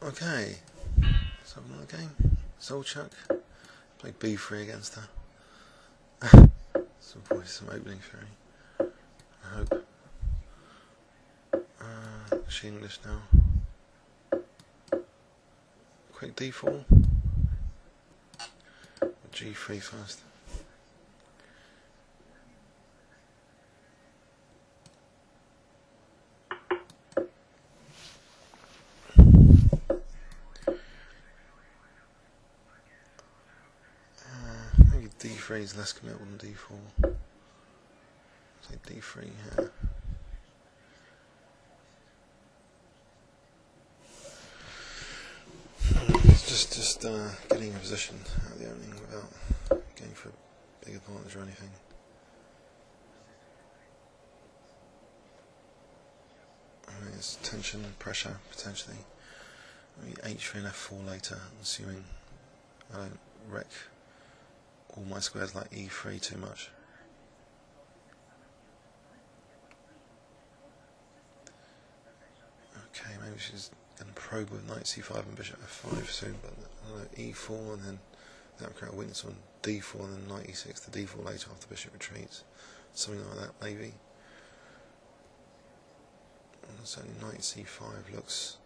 Okay, let's have another game. ZLelchuk. Play B3 against her. Some opening theory. I hope. Is she English now? Quick D4. G3 first. Maybe D3 is less committal than D4. Say D3 here. It's just getting a position out of the opening without going for a big advantage or anything. There's tension, pressure potentially. Maybe H3 and F4 later, assuming I don't wreck all my squares like E3 too much. Okay, maybe she's going to probe with knight C5 and bishop F5 soon, but I don't know, E4 and then that will create a witness on D4 and then knight E6 to D4 later after bishop retreats. Something like that maybe. Certainly knight C5 looks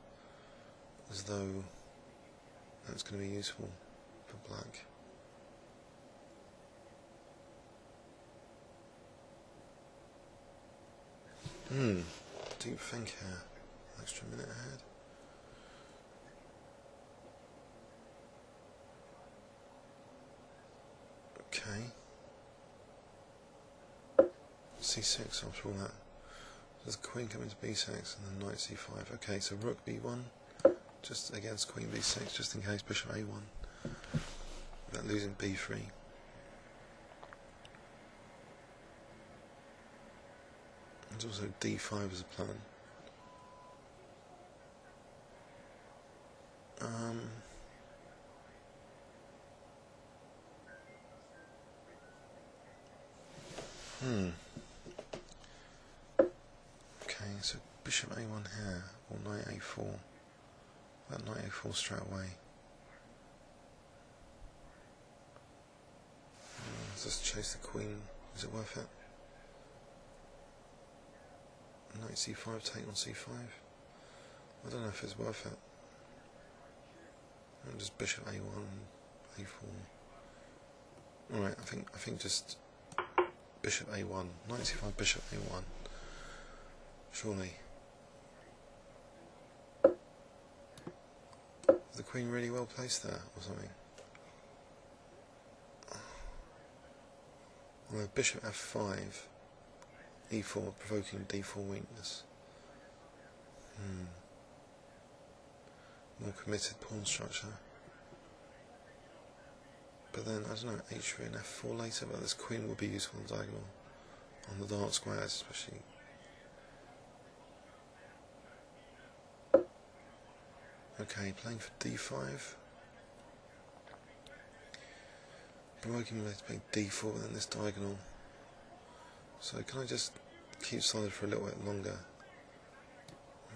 as though that's going to be useful for black. Deep think here. Extra minute ahead. Okay. C6 after all that. There's queen coming to B6 and then knight C5. Okay, so rook B1 just against queen B6 just in case bishop A1 without losing B3. There's also D5 as a plan. Okay, so bishop A1 here, or knight A4. That knight A4 straight away. Let's just chase the queen. Is it worth it? Knight C5 take on C5. I don't know if it's worth it. And just bishop A1 and A4. Alright, I think just bishop A1. Knight C5, bishop A1. Surely. Is the queen really well placed there or something? Well, bishop F5, E4 provoking D4 weakness. More committed pawn structure. But then, I don't know, H3 and F4 later, but this queen will be useful in diagonal on the dark squares especially. Okay, playing for D5. Provoking me to play D4 within this diagonal. So can I just keep solid for a little bit longer?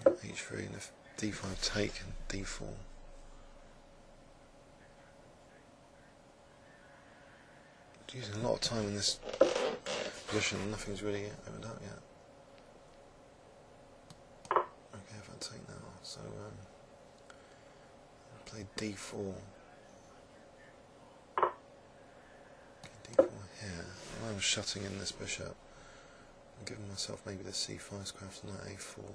H3 and if D5 take and D4. Using a lot of time in this position, nothing's really opened up yet. Okay, if I take now, so I'll play D4. Okay, D4 here. I'm shutting in this bishop. I'm giving myself maybe the C5 square after knight A4.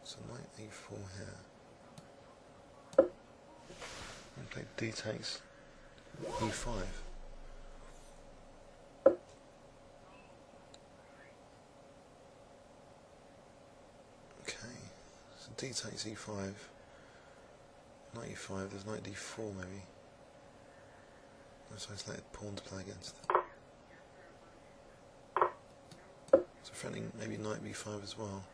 So knight A4 here. And play D takes E5. Okay, so D takes E5. Knight E5, there's knight D4 maybe. That's isolated pawn to play against. So threatening maybe knight B5 as well.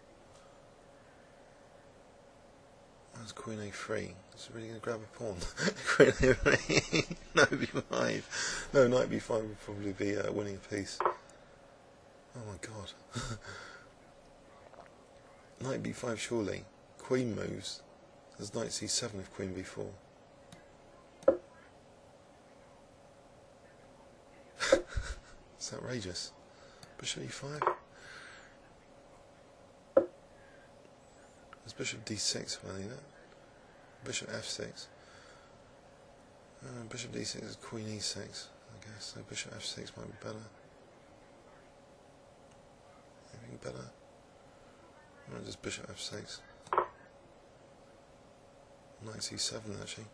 That's queen A3. It's really going to grab a pawn. Queen A3. No B5. No, knight B5 would probably be winning a piece. Oh my god. Knight B5 surely. queen moves, there's knight c7 with queen b4. It's outrageous. Bishop e5. There's bishop d6, if I need it. Bishop f6. Bishop d6 is queen e6, I guess. So bishop f6 might be better. Anything better? Or just bishop f6. Knight c7 actually.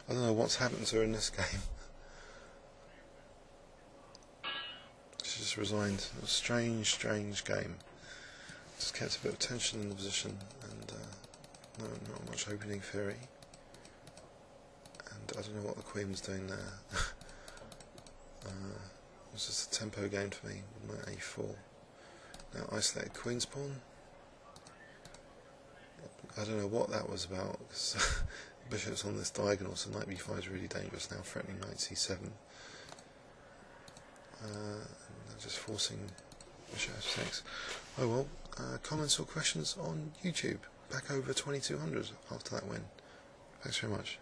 I don't know what's happened to her in this game. She just resigned. It was a strange game. Just kept a bit of tension in the position and not much opening theory. And I don't know what the queen was doing there. It was just a tempo game for me with knight a4. Now isolated queen's pawn. I don't know what that was about, because bishop's on this diagonal, so knight b5 is really dangerous now, threatening knight c7. And just forcing bishop f6. Oh well, comments or questions on YouTube. Back over 2200 after that win. Thanks very much.